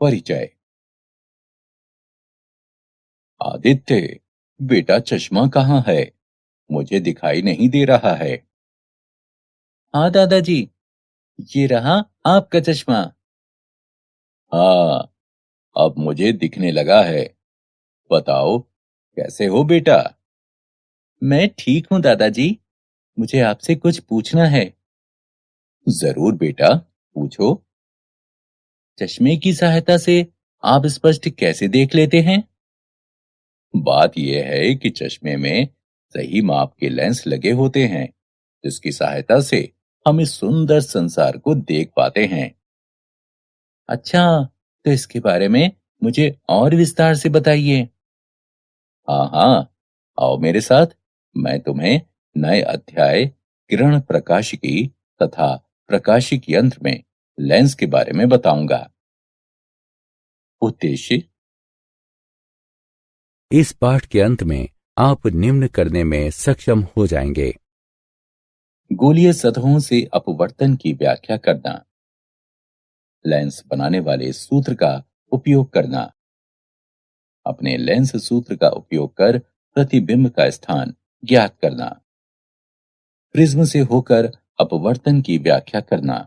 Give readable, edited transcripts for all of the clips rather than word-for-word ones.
परिचय। आदित्य, बेटा चश्मा कहाँ है? मुझे दिखाई नहीं दे रहा है। हाँ दादाजी, ये रहा आपका चश्मा। हाँ, अब मुझे दिखने लगा है। बताओ, कैसे हो बेटा? मैं ठीक हूँ दादाजी। मुझे आपसे कुछ पूछना है। जरूर बेटा, पूछो। चश्मे की सहायता से आप स्पष्ट कैसे देख लेते हैं? बात यह है कि चश्मे में सही माप के लेंस लगे होते हैं, जिसकी सहायता से हम इस सुंदर संसार को देख पाते हैं। अच्छा, तो इसके बारे में मुझे और विस्तार से बताइए। हाँ हाँ, आओ मेरे साथ। मैं तुम्हें नए अध्याय किरण प्रकाशिकी तथा प्रकाशिक यंत्र में लेंस के बारे में बताऊंगा। उद्देश्य। इस पाठ के अंत में आप निम्न करने में सक्षम हो जाएंगे। गोलीय सतहों से अपवर्तन की व्याख्या करना, लेंस बनाने वाले सूत्र का उपयोग करना, अपने लेंस सूत्र का उपयोग कर प्रतिबिंब का स्थान ज्ञात करना, प्रिज्म से होकर अपवर्तन की व्याख्या करना,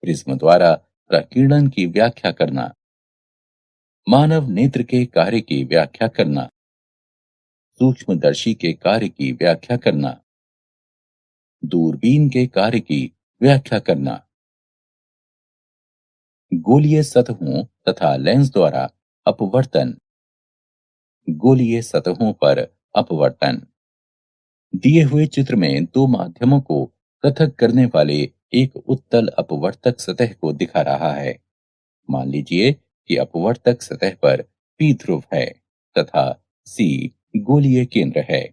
प्रिज्म द्वारा प्रकीर्णन की व्याख्या करना, मानव नेत्र के कार्य की व्याख्या करना, सूक्ष्मदर्शी के कार्य की व्याख्या करना, दूरबीन के कार्य की व्याख्या करना, गोलीय सतहों तथा लेंस द्वारा अपवर्तन, गोलीय सतहों पर अपवर्तन। दिए हुए चित्र में दो माध्यमों को पृथक करने वाले एक उत्तल अपवर्तक सतह को दिखा रहा है। मान लीजिए कि अपवर्तक सतह पर P ध्रुव है तथा C गोलीय केंद्र है।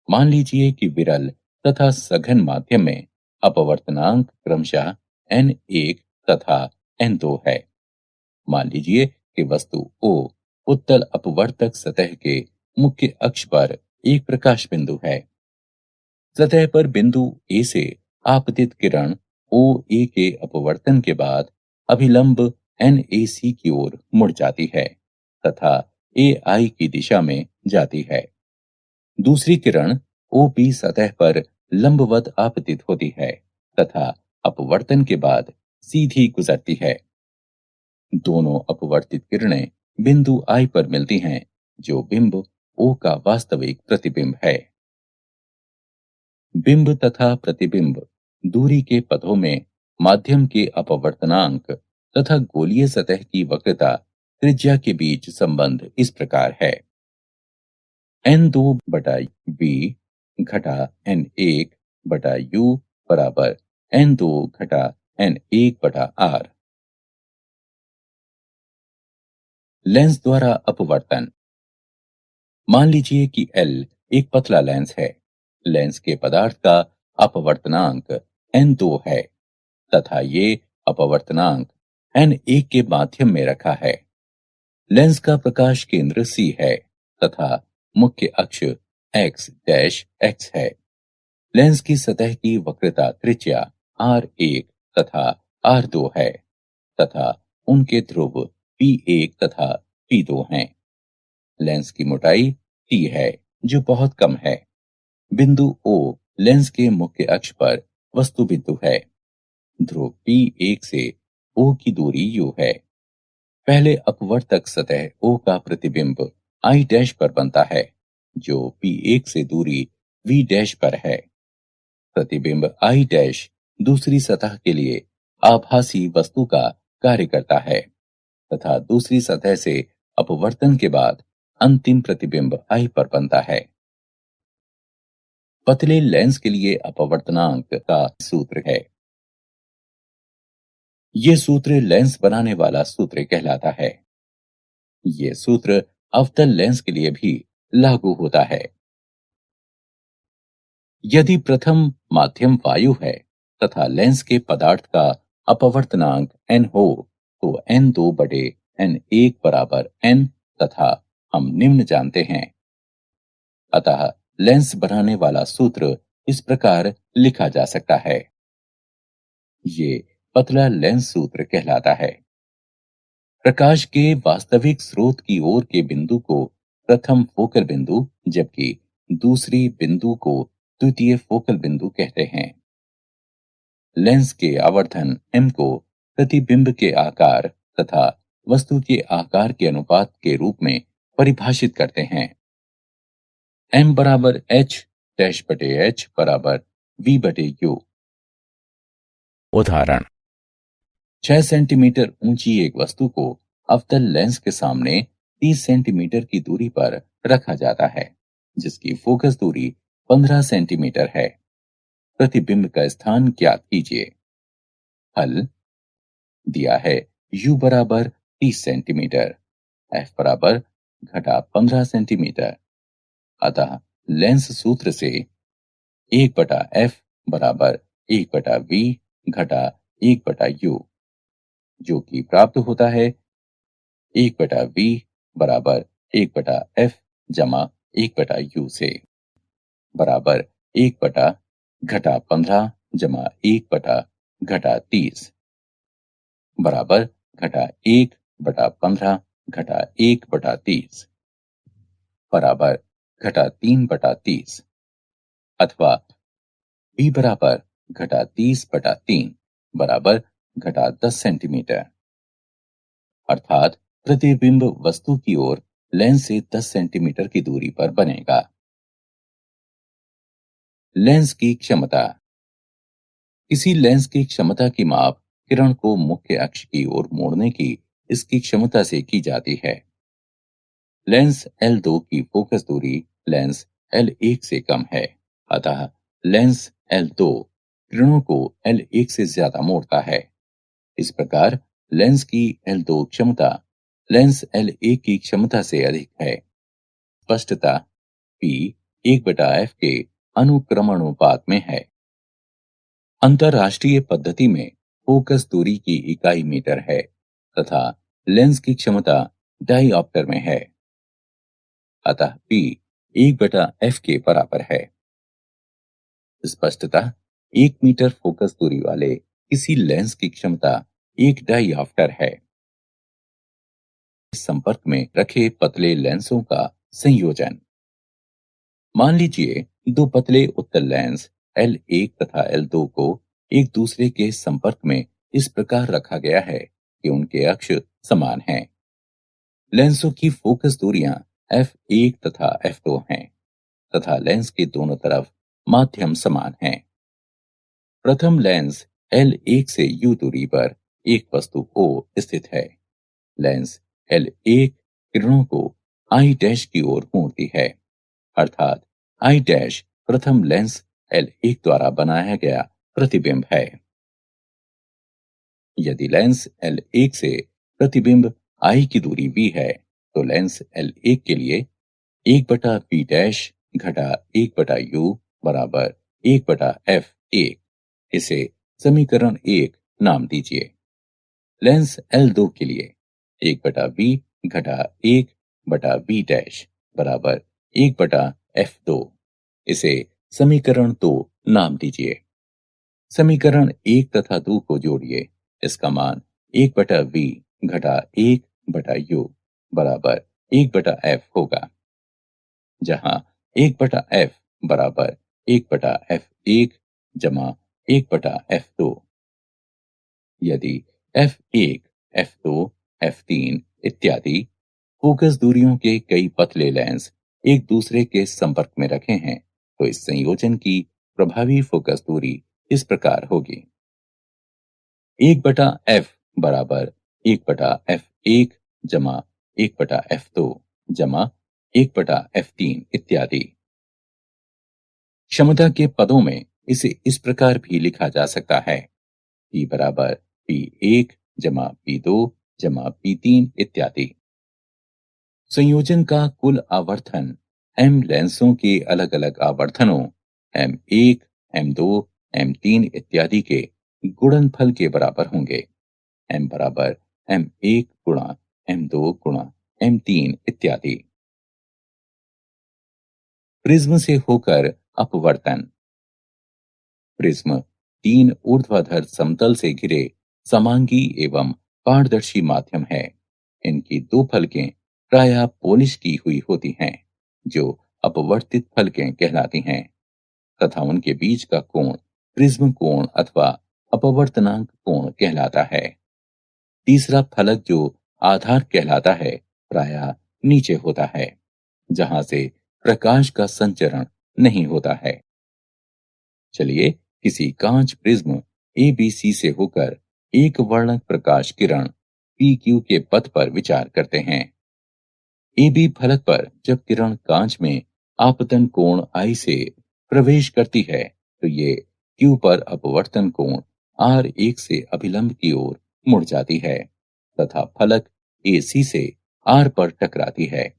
मान लीजिए कि विरल तथा सघन माध्यम में अपवर्तनांक क्रमशः n1 तथा n2 है। मान लीजिए कि वस्तु O उत्तल अपवर्तक सतह के मुख्य अक्ष पर एक प्रकाश बिंदु है। सतह पर बिंदु A से आपतित किरण OA के अपवर्तन के बाद अभिलंब NAC की ओर मुड़ जाती है तथा AI की दिशा में जाती है। दूसरी किरण OP सतह पर लंबवत आपतित होती है तथा अपवर्तन के बाद सीधी गुजरती है। दोनों अपवर्तित किरणें बिंदु I पर मिलती हैं, जो बिंब O का वास्तविक प्रतिबिंब है। बिंब तथा प्रतिबिंब दूरी के पदों में माध्यम के अपवर्तनांक तथा गोलीय सतह की वक्रता त्रिज्या के बीच संबंध इस प्रकार है। n2 बटा v घटा n1 बटा u बराबर n2 घटा n1 बटा r। लेंस द्वारा अपवर्तन। मान लीजिए कि L एक पतला लेंस है। लेंस के पदार्थ का अपवर्तनांक n2 है तथा ये अपवर्तनांक n1 के माध्यम में रखा है। लेंस का प्रकाश केंद्र C है तथा मुख्य अक्ष x डैश x है। लेंस की सतह की वक्रता त्रिज्या r1 तथा r2 है तथा उनके ध्रुव P1 तथा P2 हैं। लेंस की मोटाई t है, जो बहुत कम है। बिंदु O लेंस के मुख्य अक्ष पर वस्तु बिंदु है। ध्रुव P1 से O की दूरी u है। पहले अपवर्तक सतह O का प्रतिबिंब I डैश पर बनता है, जो P1 से दूरी V डैश पर है। प्रतिबिंब I डैश दूसरी सतह के लिए आभासी वस्तु का कार्य करता है तथा दूसरी सतह से अपवर्तन के बाद अंतिम प्रतिबिंब I पर बनता है। पतले लेंस के लिए अपवर्तनांक का सूत्र है। ये सूत्र लेंस बनाने वाला सूत्र कहलाता है। ये सूत्र अवतल लेंस के लिए भी लागू होता है। यदि प्रथम माध्यम वायु है तथा लेंस के पदार्थ का अपवर्तनांक n हो, तो n2 बटे n1 बराबर n तथा हम निम्न जानते हैं। अतः लेंस बनाने वाला सूत्र इस प्रकार लिखा जा सकता है। ये पतला लेंस सूत्र कहलाता है। प्रकाश के वास्तविक स्रोत की ओर के बिंदु को प्रथम फोकल बिंदु, जबकि दूसरी बिंदु को द्वितीय फोकल बिंदु कहते हैं। लेंस के आवर्धन m को प्रतिबिंब के आकार तथा वस्तु के आकार के अनुपात के रूप में परिभाषित करते हैं। m बराबर h डैश बटे h बराबर v बटे u। उदाहरण 6 सेंटीमीटर ऊंची एक वस्तु को अवतल लेंस के सामने 30 सेंटीमीटर की दूरी पर रखा जाता है, जिसकी फोकस दूरी 15 सेंटीमीटर है। प्रतिबिंब का स्थान ज्ञात कीजिए। हल दिया है u बराबर 30 सेंटीमीटर, f बराबर घटा 15 सेंटीमीटर। अतः लेंस सूत्र से 1/f बराबर 1/v घटा 1/u, जो कि प्राप्त होता है 1/v बराबर 1/f जमा 1/u से, बराबर 1 घटा 15 जमा 1 घटा 30 बराबर घटा 1/15 घटा 1/30 बराबर घटा 3/30, अथवा v बराबर घटा 30/3 बराबर घटा 10 सेंटीमीटर। अर्थात प्रतिबिंब वस्तु की ओर लेंस से 10 सेंटीमीटर की दूरी पर बनेगा। लेंस की क्षमता। किसी लेंस की क्षमता की माप किरण को मुख्य अक्ष की ओर मोड़ने की इसकी क्षमता से की जाती है। लेंस L2 की फोकस दूरी लेंस L1 से कम है, अतः लेंस L2 किरणों को L1 से ज्यादा मोड़ता है। इस प्रकार लेंस की L2 क्षमता लेंस L1 की क्षमता से अधिक है। स्पष्टता P 1/f के अनुक्रमणुपात में है। अंतरराष्ट्रीय पद्धति में फोकस दूरी की इकाई मीटर है तथा लेंस की क्षमता डायऑप्टर में है, अतः P 1/f के बराबर है। स्पष्टता 1 मीटर फोकस दूरी वाले किसी लेंस की क्षमता 1 डायऑप्टर है। संपर्क में रखे पतले लेंसों का संयोजन। मान लीजिए दो पतले उत्तल लेंस L1 तथा L2 को एक दूसरे के संपर्क में इस प्रकार रखा गया है कि उनके अक्ष समान हैं। लेंसों की फोकस दूरियां f1 तथा f2 हैं तथा लेंस के दोनों तरफ माध्यम समान हैं। प्रथम लेंस L1 से u दूरी पर एक वस्तु O स्थित है। लेंस L1 किरणों को I डैश की ओर मोड़ती है, अर्थात I डैश प्रथम लेंस L1 द्वारा बनाया गया प्रतिबिंब है। यदि लेंस L1 से प्रतिबिंब I की दूरी v है, तो लेंस L1 के लिए 1/v डैश घटा 1/u बराबर 1/f1। इसे समीकरण 1 नाम दीजिए। लेंस L2 के लिए 1/v घटा 1/v डैश बराबर 1/f2। इसे समीकरण 2 नाम दीजिए। समीकरण 1 तथा 2 को जोड़िए। इसका मान 1/v घटा 1/u बराबर 1/f होगा, जहां 1/f बराबर 1/f1 जमा 1/f2। यदि f1, f2, f3 इत्यादि फोकस दूरियों के कई पतले लेंस एक दूसरे के संपर्क में रखे हैं, तो इस संयोजन की प्रभावी फोकस दूरी इस प्रकार होगी। 1/f बराबर 1/f1 जमा 1/f2 जमा 1/f3 इत्यादि। क्षमता के पदों में इसे इस प्रकार भी लिखा जा सकता है। P बराबर P1 जमा P2 जमा P3 इत्यादि। संयोजन का कुल आवर्धन M लेंसों के अलग अलग आवर्धनों M1, M2, M3 इत्यादि के गुणनफल के बराबर होंगे। M बराबर M1 गुणा M2 गुणा M3 इत्यादि। प्रिज्म से होकर अपवर्तन। प्रिज्म 3 ऊर्ध्वाधर समतल से घिरे समांगी एवं पारदर्शी माध्यम है। इनकी दो फलकें प्रायः पॉलिश की हुई होती हैं, जो अपवर्तित फलकें कहलाती हैं, तथा उनके बीच का कोण प्रिज्म कोण अथवा अपवर्तनांक कोण कहलाता है। तीसरा फलक, जो आधार कहलाता है, प्रायः नीचे होता है, जहां से प्रकाश का संचरण नहीं होता है। चलिए किसी कांच प्रिज्म एबीसी से होकर एक वर्णक प्रकाश किरण पीक्यू के पथ पर विचार करते हैं। एबी फलक पर जब किरण कांच में आपतन कोण आई से प्रवेश करती है, तो ये क्यू पर अपवर्तन कोण R1 से अभिलंब की ओर मुड़ जाती है तथा फलक AC से R पर टकराती है।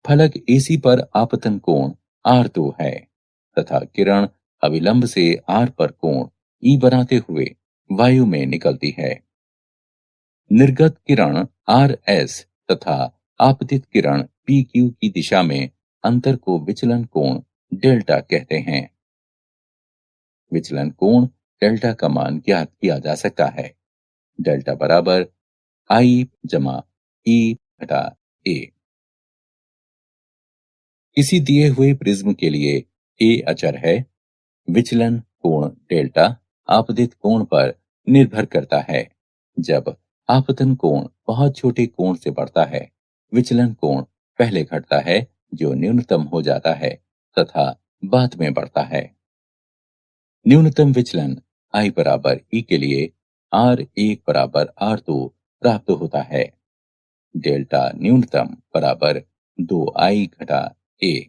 फलक AC पर आपतन कोण R2 है तथा किरण अविलंब से R पर कोण E बनाते हुए वायु में निकलती है। निर्गत किरण RS तथा आपतित किरण PQ की दिशा में अंतर को विचलन कोण डेल्टा कहते हैं। विचलन कोण डेल्टा का मान ज्ञात किया जा सकता है। डेल्टा बराबर I जमा E घटा A। किसी दिए हुए प्रिज्म के लिए A अचर है। विचलन कोण डेल्टा आपतित कोण पर निर्भर करता है। जब आपतन कोण बहुत छोटे कोण से बढ़ता है, विचलन कोण पहले घटता है, जो न्यूनतम हो जाता है तथा बाद में बढ़ता है। न्यूनतम विचलन I बराबर E के लिए R1 बराबर R2 प्राप्त होता है। डेल्टा न्यूनतम बराबर 2I घटा A,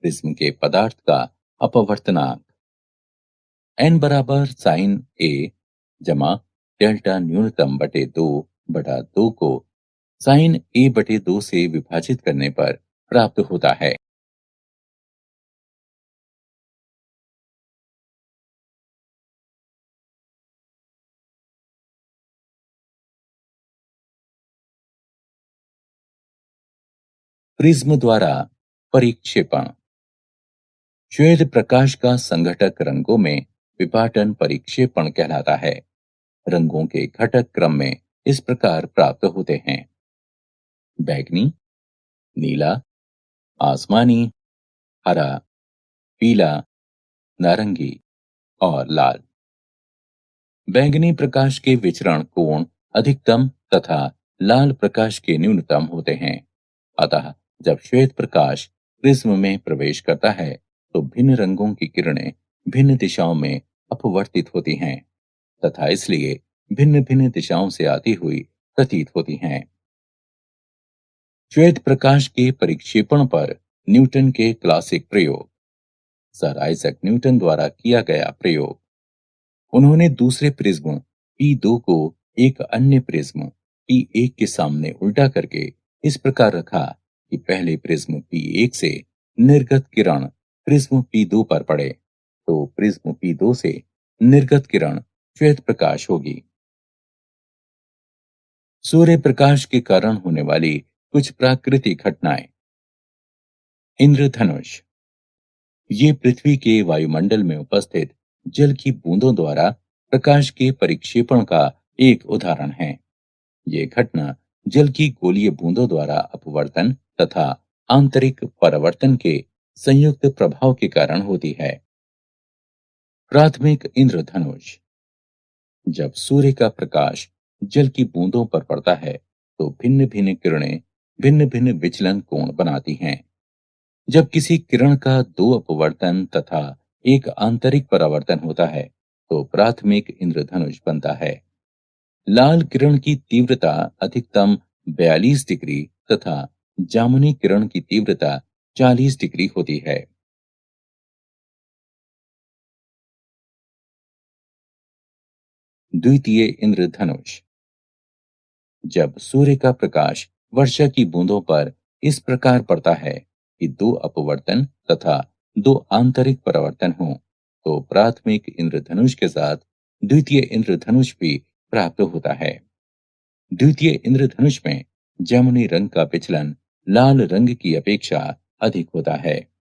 प्रिज्म के पदार्थ का अपवर्तनांक। n बराबर साइन A जमा डेल्टा न्यूनतम बटे 2 बटा 2 को साइन A बटे 2 से विभाजित करने पर प्राप्त होता है। प्रिज्म द्वारा परिक्षेपण। श्वेत प्रकाश का संघटक रंगों में विपाटन परिक्षेपण कहलाता है। रंगों के घटक क्रम में इस प्रकार प्राप्त होते हैं: बैगनी, नीला, आसमानी, हरा, पीला, नारंगी और लाल। बैंगनी प्रकाश के विचरण कोण अधिकतम तथा लाल प्रकाश के न्यूनतम होते हैं। अतः जब श्वेत प्रकाश प्रिज्म में प्रवेश करता है, तो भिन्न रंगों की किरणें भिन्न दिशाओं में अपवर्तित होती हैं तथा इसलिए भिन्न भिन्न दिशाओं से आती हुई प्रतीत होती हैं। श्वेत प्रकाश के परिक्षेपण पर न्यूटन के क्लासिक प्रयोग। सर आइजैक न्यूटन द्वारा किया गया प्रयोग। उन्होंने दूसरे प्रिज्म P2 को एक अन्य प्रिज्म P1 के सामने उल्टा करके इस प्रकार रखा कि पहले प्रिज्म P1 से निर्गत किरण प्रिज्म P2 पर पड़े, तो प्रिज्म P2 से निर्गत किरण श्वेत प्रकाश होगी। सूर्य प्रकाश के कारण होने वाली कुछ प्राकृतिक घटनाएं। इंद्रधनुष। ये पृथ्वी के वायुमंडल में उपस्थित जल की बूंदों द्वारा प्रकाश के परिक्षेपण का एक उदाहरण है। ये घटना जल की गोलीय बूंदों द्वारा अपवर्तन तथा आंतरिक परावर्तन के संयुक्त प्रभाव के कारण होती है। प्राथमिक इंद्रधनुष। जब सूर्य का प्रकाश जल की बूंदों पर पड़ता है, तो भिन्न भिन्न किरणें भिन्न भिन्न विचलन कोण बनाती हैं। जब किसी किरण का दो अपवर्तन तथा एक आंतरिक परावर्तन होता है, तो प्राथमिक इंद्रधनुष बनता है। लाल किरण की तीव्रता अधिकतम 42 डिग्री तथा जामुनी किरण की तीव्रता 40 डिग्री होती है। द्वितीय इंद्रधनुष। जब सूर्य का प्रकाश वर्षा की बूंदों पर इस प्रकार पड़ता है कि दो अपवर्तन तथा दो आंतरिक परावर्तन हों, तो प्राथमिक इंद्रधनुष के साथ द्वितीय इंद्रधनुष भी प्राप्त होता है। द्वितीय इंद्रधनुष में जामुनी रंग का विचलन लाल रंग की अपेक्षा अधिक होता है।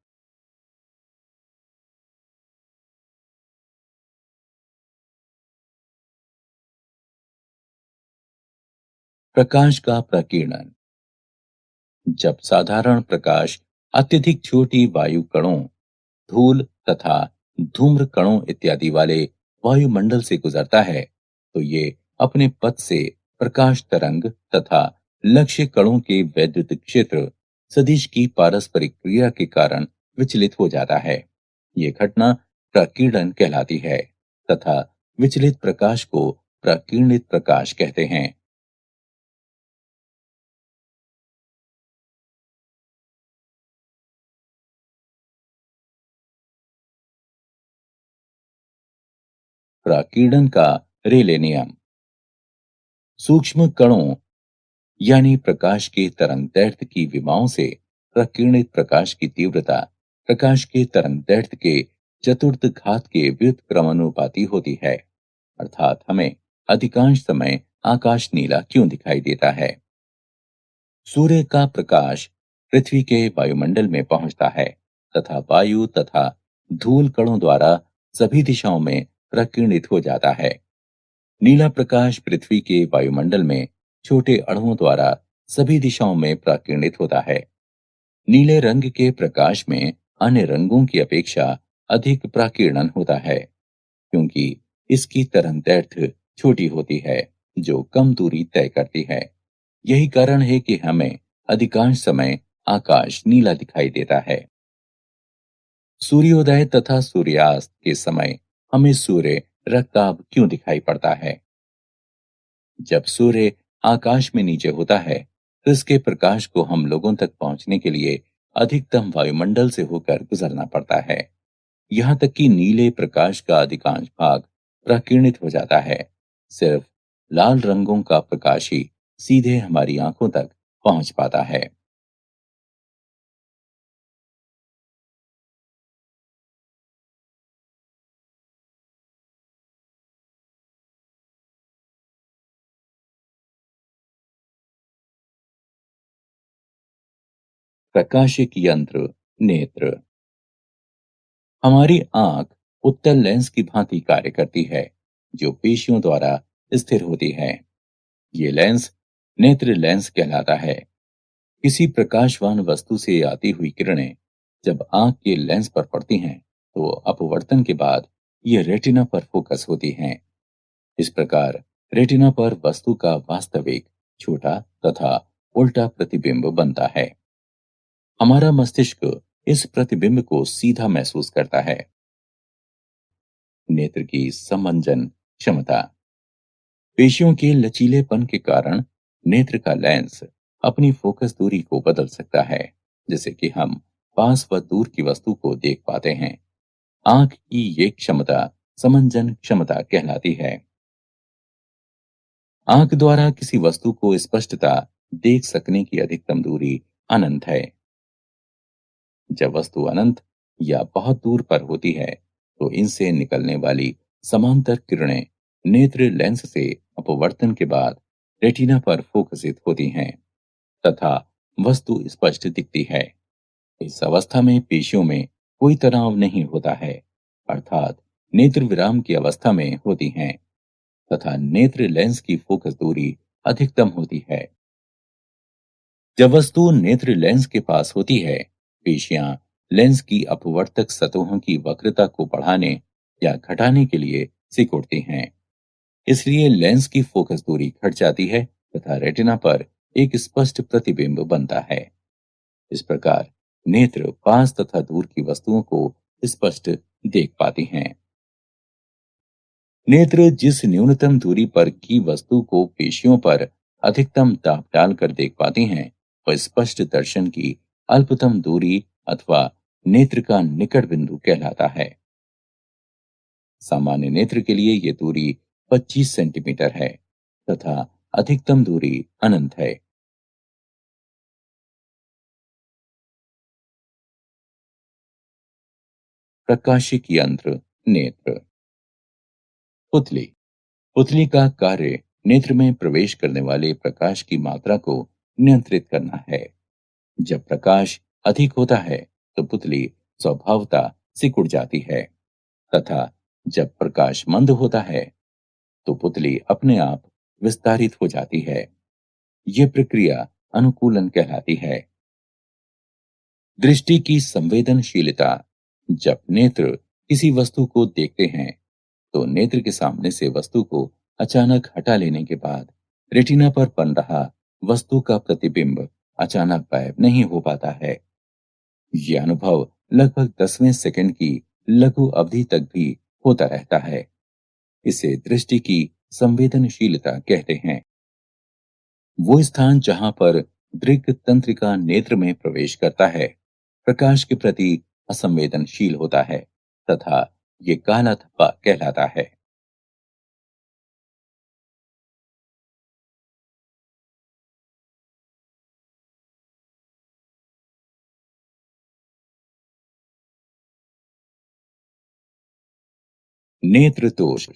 प्रकाश का प्रकीर्णन। जब साधारण प्रकाश अत्यधिक छोटी वायु कणों, धूल तथा धूम्र कणों इत्यादि वाले वायुमंडल से गुजरता है तो ये अपने पथ से प्रकाश तरंग तथा लक्ष्य कणों के वैद्युत क्षेत्र सदिश की पारस्परिक क्रिया के कारण विचलित हो जाता है। ये घटना प्रकीर्णन कहलाती है तथा विचलित प्रकाश को प्रकीर्णित प्रकाश कहते हैं। प्रकीर्णन का रेले नियम। सूक्ष्म कणों यानी प्रकाश के तरंगदैर्घ्य की विमाओं से प्रकीर्णित प्रकाश की तीव्रता प्रकाश के तरंगदैर्घ्य के चतुर्थ घात के व्युत्क्रमानुपाती होती है। अर्थात हमें अधिकांश समय आकाश नीला क्यों दिखाई देता है? सूर्य का प्रकाश पृथ्वी के वायुमंडल में पहुंचता है तथा वायु तथा धूल कणों द्वारा सभी दिशाओं में प्रकीर्णित हो जाता है। नीला प्रकाश पृथ्वी के वायुमंडल में छोटे अणुओं द्वारा सभी दिशाओं में प्रकीर्णित होता है। नीले रंग के प्रकाश में अन्य रंगों की अपेक्षा अधिक प्रकीर्णन होता है क्योंकि इसकी तरंगदैर्घ्य छोटी होती है जो कम दूरी तय करती है। यही कारण है कि हमें अधिकांश समय आकाश नीला दिखाई देता है। सूर्योदय तथा सूर्यास्त के समय हमें सूर्य रक्ताभ क्यों दिखाई पड़ता है? जब सूर्य आकाश में नीचे होता है तो इसके प्रकाश को हम लोगों तक पहुंचने के लिए अधिकतम वायुमंडल से होकर गुजरना पड़ता है। यहाँ तक कि नीले प्रकाश का अधिकांश भाग प्रकीर्णित हो जाता है। सिर्फ लाल रंगों का प्रकाश ही सीधे हमारी आंखों तक पहुंच पाता है। प्रकाशिक यंत्र, नेत्र। हमारी आंख उत्तल लेंस की भांति कार्य करती है जो पेशियों द्वारा स्थिर होती है। ये लेंस नेत्र लेंस कहलाता है। किसी प्रकाशवान वस्तु से आती हुई किरणें जब आंख के लेंस पर पड़ती हैं तो अपवर्तन के बाद ये रेटिना पर फोकस होती हैं। इस प्रकार रेटिना पर वस्तु का वास्तविक छोटा तथा उल्टा प्रतिबिंब बनता है। हमारा मस्तिष्क इस प्रतिबिंब को सीधा महसूस करता है। नेत्र की समंजन क्षमता। पेशियों के लचीलेपन के कारण नेत्र का लेंस अपनी फोकस दूरी को बदल सकता है जिससे कि हम पास व दूर की वस्तु को देख पाते हैं। आंख की ये क्षमता समंजन क्षमता कहलाती है। आंख द्वारा किसी वस्तु को स्पष्टता देख सकने की अधिकतम दूरी अनंत है। जब वस्तु अनंत या बहुत दूर पर होती है तो इनसे निकलने वाली समांतर किरणें नेत्र लेंस से अपवर्तन के बाद रेटिना पर फोकसित होती हैं तथा वस्तु स्पष्ट दिखती है। इस अवस्था में पेशियों में कोई तनाव नहीं होता है अर्थात नेत्र विराम की अवस्था में होती हैं तथा नेत्र लेंस की फोकस दूरी अधिकतम होती है। जब वस्तु नेत्र लेंस के पास होती है पेशियां लेंस की अपवर्तक सतहों की वक्रता को बढ़ाने या घटाने के लिए सिकुड़ती हैं। इसलिए लेंस की फोकस दूरी घट जाती है तथा रेटिना पर एक स्पष्ट प्रतिबिंब बनता है। इस प्रकार नेत्र पास तथा दूर की वस्तुओं को स्पष्ट देख पाती हैं। नेत्र जिस न्यूनतम दूरी पर की वस्तु को पेशियों पर अधिकतम दाब डालकर देख पाती हैं वह स्पष्ट दर्शन की अल्पतम दूरी अथवा नेत्र का निकट बिंदु कहलाता है। सामान्य नेत्र के लिए यह दूरी 25 सेंटीमीटर है तथा अधिकतम दूरी अनंत है। प्रकाशिक यंत्र, नेत्र। पुतली। पुतली का कार्य नेत्र में प्रवेश करने वाले प्रकाश की मात्रा को नियंत्रित करना है। जब प्रकाश अधिक होता है तो पुतली स्वभावतः सिकुड़ जाती है तथा जब प्रकाश मंद होता है तो पुतली अपने आप विस्तारित हो जाती है। ये प्रक्रिया अनुकूलन कहलाती है। दृष्टि की संवेदनशीलता। जब नेत्र किसी वस्तु को देखते हैं तो नेत्र के सामने से वस्तु को अचानक हटा लेने के बाद रेटिना पर बन रहा वस्तु का प्रतिबिंब अचानक गायब नहीं हो पाता है। यह अनुभव लगभग 10वें सेकंड की लघु अवधि तक भी होता रहता है। इसे दृष्टि की संवेदनशीलता कहते हैं। वो स्थान जहां पर दृग तंत्रिका नेत्र में प्रवेश करता है प्रकाश के प्रति असंवेदनशील होता है तथा ये काला धब्बा कहलाता है। नेत्र दोष।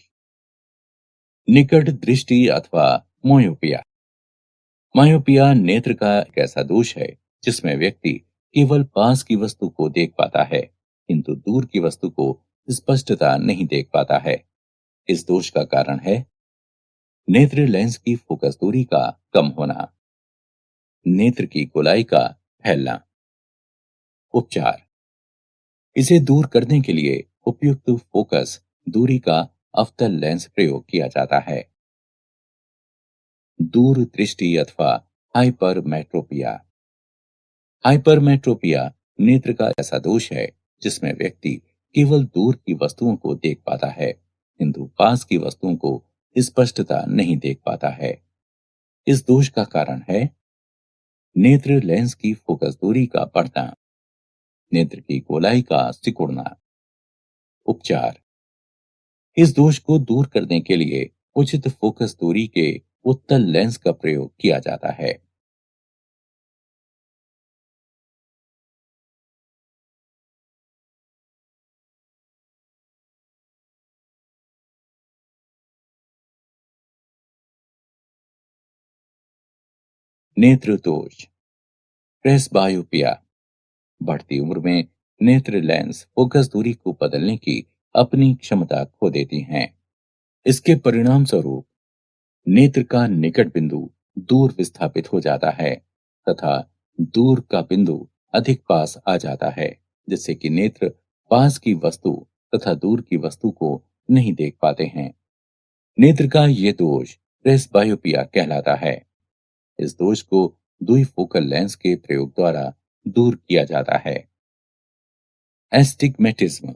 निकट दृष्टि अथवा मोयोपिया। मायोपिया नेत्र का एक ऐसा दोष है जिसमें व्यक्ति केवल पास की वस्तु को देख पाता है किंतु दूर की वस्तु को स्पष्टता नहीं देख पाता है। इस दोष का कारण है नेत्र लेंस की फोकस दूरी का कम होना, नेत्र की गोलाई का फैलना। उपचार। इसे दूर करने के लिए उपयुक्त फोकस दूरी का अवतल लेंस प्रयोग किया जाता है। दूर दृष्टि अथवा हाइपरमेट्रोपिया। हाइपरमेट्रोपिया नेत्र का ऐसा दोष है जिसमें व्यक्ति केवल दूर की वस्तुओं को देख पाता है किंतु पास की वस्तुओं को स्पष्टता नहीं देख पाता है। इस दोष का कारण है नेत्र लेंस की फोकस दूरी का बढ़ना, नेत्र की गोलाई का सिकुड़ना। उपचार। इस दोष को दूर करने के लिए उचित फोकस दूरी के उत्तल लेंस का प्रयोग किया जाता है। नेत्र दोष। प्रेसबायोपिया। बढ़ती उम्र में नेत्र लेंस फोकस दूरी को बदलने की अपनी क्षमता खो देती हैं। इसके परिणाम स्वरूप नेत्र का निकट बिंदु दूर विस्थापित हो जाता है तथा दूर का बिंदु अधिक पास आ जाता है जिससे कि नेत्र पास की वस्तु तथा दूर की वस्तु को नहीं देख पाते हैं। नेत्र का ये दोष प्रेसबायोपिया कहलाता है। इस दोष को द्विफोकल लेंस के प्रयोग द्वारा दूर किया जाता है। एस्टिग्मेटिज्म।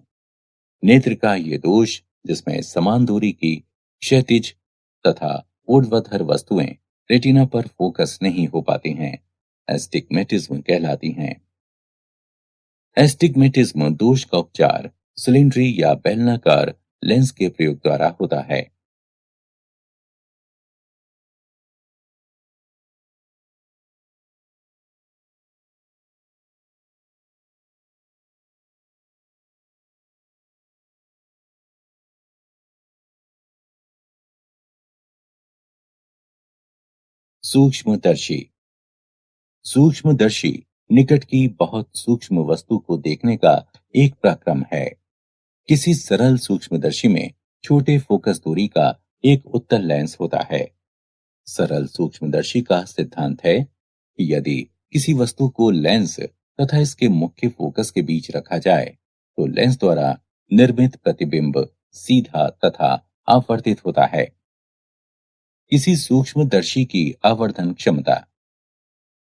नेत्र का ये दोष जिसमें समान दूरी की क्षैतिज तथा ऊर्ध्वाधर वस्तुएं रेटिना पर फोकस नहीं हो पाती हैं, एस्टिग्मेटिज्म कहलाती हैं। एस्टिग्मेटिज्म दोष का उपचार सिलिंड्री या बेलनाकार लेंस के प्रयोग द्वारा होता है। सूक्ष्मदर्शी। सूक्ष्मदर्शी निकट की बहुत सूक्ष्म वस्तु को देखने का एक प्रक्रम है। किसी सरल सूक्ष्मदर्शी में छोटे फोकस दूरी का एक उत्तल लेंस होता है। सरल सूक्ष्मदर्शी का सिद्धांत है कि यदि किसी वस्तु को लेंस तथा इसके मुख्य फोकस के बीच रखा जाए तो लेंस द्वारा निर्मित प्रतिबिंब सीधा तथा आवर्तित होता है। किसी सूक्ष्मदर्शी की आवर्धन क्षमता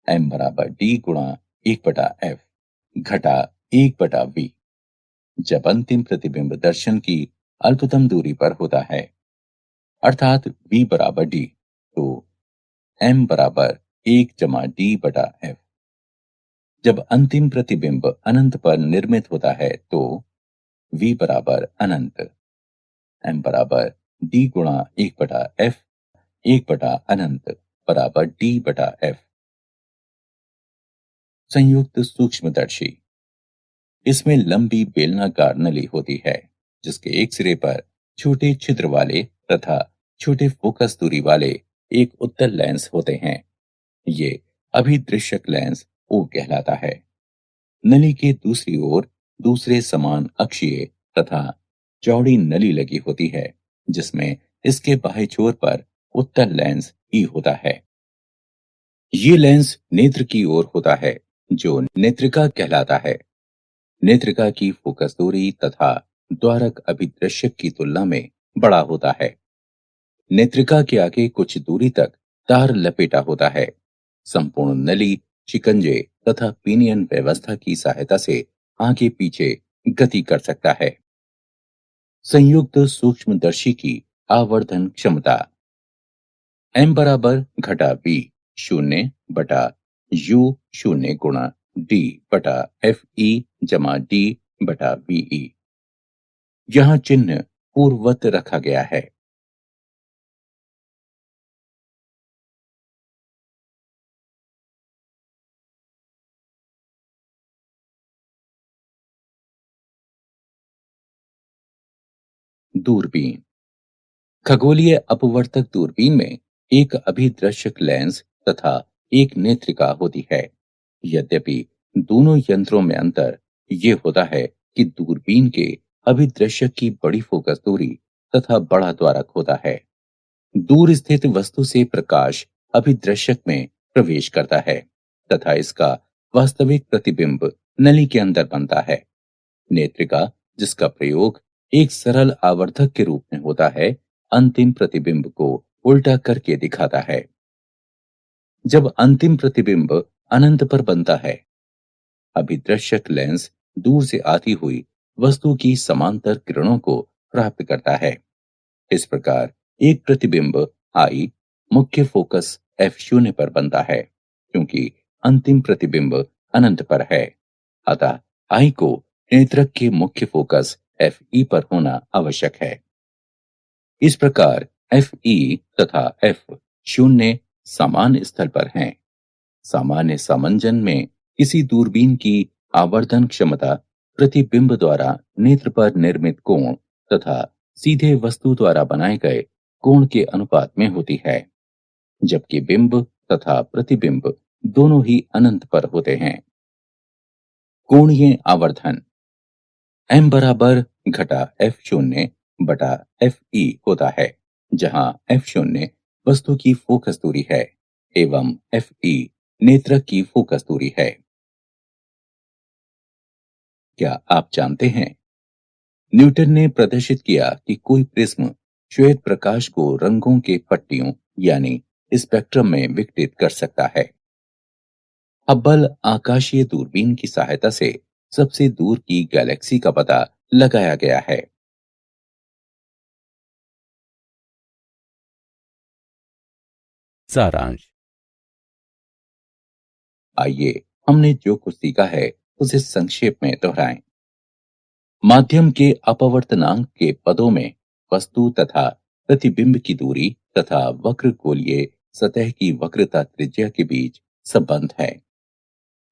m बराबर d गुणा 1/f घटा 1/v जब अंतिम प्रतिबिंब दर्शन की अल्पतम दूरी पर होता है अर्थात v बराबर d तो m बराबर 1 - d/f। जब अंतिम प्रतिबिंब अनंत पर निर्मित होता है तो v बराबर अनंत, m बराबर d गुणा 1/f 1/अनंत बराबर d/f। संयुक्त सूक्ष्मदर्शी। इसमें लंबी बेलनाकार नली होती है जिसके एक सिरे पर छोटे छिद्र वाले तथा छोटे फोकस दूरी वाले एक उत्तल लेंस होते हैं। ये अभिदृश्यक लेंस ओ कहलाता है। नली के दूसरी ओर दूसरे समान अक्षीय तथा चौड़ी नली लगी होती है जिसमें इसके बाह्य छोर पर उत्तल लेंस ई होता है। ये लेंस नेत्र की ओर होता है, जो नेत्रिका कहलाता है। नेत्रिका की फोकस दूरी तथा द्वारक अभिदृश्यक की तुलना में बड़ा होता है। नेत्रिका के आगे कुछ दूरी तक तार लपेटा होता है। संपूर्ण नली, शिकंजे तथा पिनियन व्यवस्था की सहायता से आगे पीछे गति कर सकता है। संयुक्त सूक्ष्मदर्शी की आवर्धन क्षमता m बराबर घटा b शून्य बटा u शून्य गुणा d बटा fe जमा d बटा ve। यहाँ चिन्ह पूर्ववत रखा गया है। दूरबीन। खगोलीय अपवर्तक दूरबीन में एक अभिदृश्यक लेंस तथा एक नेत्रिका होती है। यद्यपि दोनों यंत्रों में अंतर ये होता है कि दूरबीन के अभिदृश्यक की बड़ी फोकस दूरी तथा बड़ा द्वारक होता है। दूर स्थित वस्तु से प्रकाश अभिदृश्यक में प्रवेश करता है तथा इसका वास्तविक प्रतिबिंब नली के अंदर बनता है। नेत्रिका, जिसका प्रयोग एक सरल आवर्धक के रूप में होता है, अंतिम प्रतिबिंब को उल्टा करके दिखाता है। जब अंतिम प्रतिबिंब अनंत पर बनता है, अभिदृश्यक लेंस दूर से आती हुई वस्तु की समांतर किरणों को प्राप्त करता है। इस प्रकार एक प्रतिबिंब आई मुख्य फोकस एफ शून्य पर बनता है, क्योंकि अंतिम प्रतिबिंब अनंत पर है। अतः आई को नेत्रक के मुख्य फोकस एफ ई पर होना आवश्यक है। इस प्रकार एफ ई तथा एफ शून्य समान स्थल पर हैं। सामान्य समंजन में किसी दूरबीन की आवर्धन क्षमता प्रतिबिंब द्वारा नेत्र पर निर्मित कोण तथा सीधे वस्तु द्वारा बनाए गए कोण के अनुपात में होती है, जबकि बिंब तथा प्रतिबिंब दोनों ही अनंत पर होते हैं। कोणीय आवर्धन m बराबर घटा एफ शून्य बटा एफ ई होता है, जहां एफ शून्य वस्तु की फोकस दूरी है एवं एफ ई नेत्रक की फोकस दूरी है। क्या आप जानते हैं, न्यूटन ने प्रदर्शित किया कि कोई प्रिज्म श्वेत प्रकाश को रंगों के पट्टियों यानी स्पेक्ट्रम में विघटित कर सकता है। हब्बल आकाशीय दूरबीन की सहायता से सबसे दूर की गैलेक्सी का पता लगाया गया है। सारांश। आइए हमने जो कुछ सीखा है उसे संक्षेप में दोहराएं। माध्यम के अपवर्तनांक के पदों में वस्तु तथा प्रतिबिंब की दूरी तथा वक्र गोलीय सतह की वक्रता त्रिज्या के बीच संबंध है।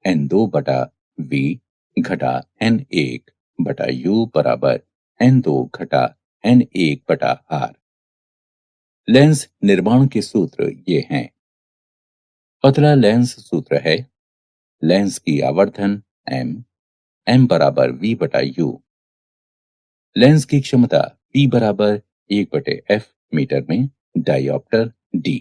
n2 बटा v घटा n1 बटा u बराबर n2 घटा n1 बटा r। लेंस निर्माण के सूत्र ये हैं। पतला लेंस सूत्र है लेंस की आवर्धन m बराबर v बटा u। लेंस की क्षमता P बराबर 1/f मीटर में डायोप्टर D।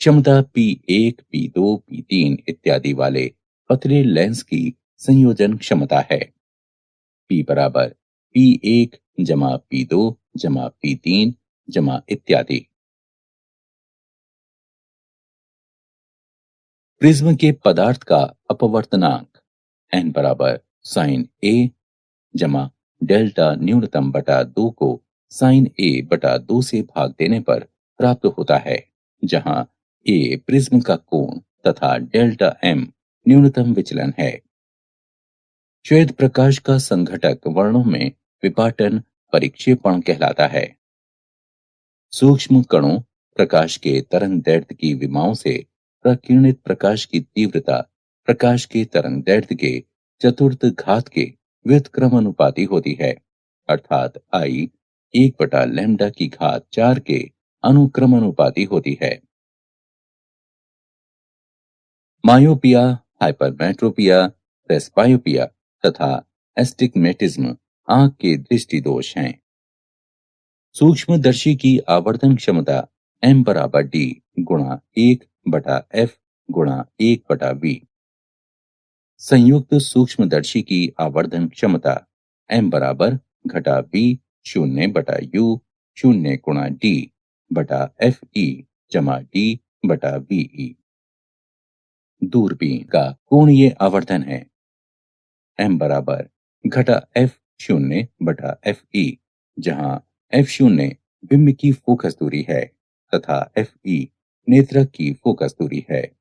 क्षमता P1, P2, P3 इत्यादि वाले पतले लेंस की संयोजन क्षमता है। P बराबर P1 जमा P2 जमा P3 जमा इत्यादि। प्रिज्म के पदार्थ का अपवर्तनांक n बराबर साइन A जमा डेल्टा न्यूनतम बटा 2 को साइन A बटा 2 से भाग देने पर प्राप्त होता है, जहां A प्रिज्म का कोण तथा डेल्टा M न्यूनतम विचलन है। श्वेत प्रकाश का संघटक वर्णों में विपाटन परिक्षेपण कहलाता है। सूक्ष्म कणों प्रकाश के तरंग दैर्ध्य की विमाओं से प्रकीर्णित प्रकाश की तीव्रता प्रकाश के तरंग दैर्ध्य के चतुर्थ घात के व्युत्क्रमानुपाती होती है, अर्थात आई 1/लैम्ब्डा की घात 4 के अनुक्रमानुपाती होती है। मायोपिया, हाइपरमेट्रोपिया, प्रेसबायोपिया तथा एस्टिग्मेटिज्म आंख के दृष्टि दोष हैं। सूक्ष्मदर्शी की आवर्धन क्षमता m बराबर d गुणा 1 बटा एफ गुणा 1/v। संयुक्त सूक्ष्मदर्शी की आवर्धन क्षमता m बराबर घटा v शून्य बटा u शून्य गुणा d बटा एफ ई जमा d बटा वी। दूरबीन का कोणीय आवर्धन है m बराबर घटा एफ शून्य बटा एफ ई, जहां एफ शून्य बिंब की फोकस दूरी है तथा एफ ई नेत्रक की फोकस दूरी है।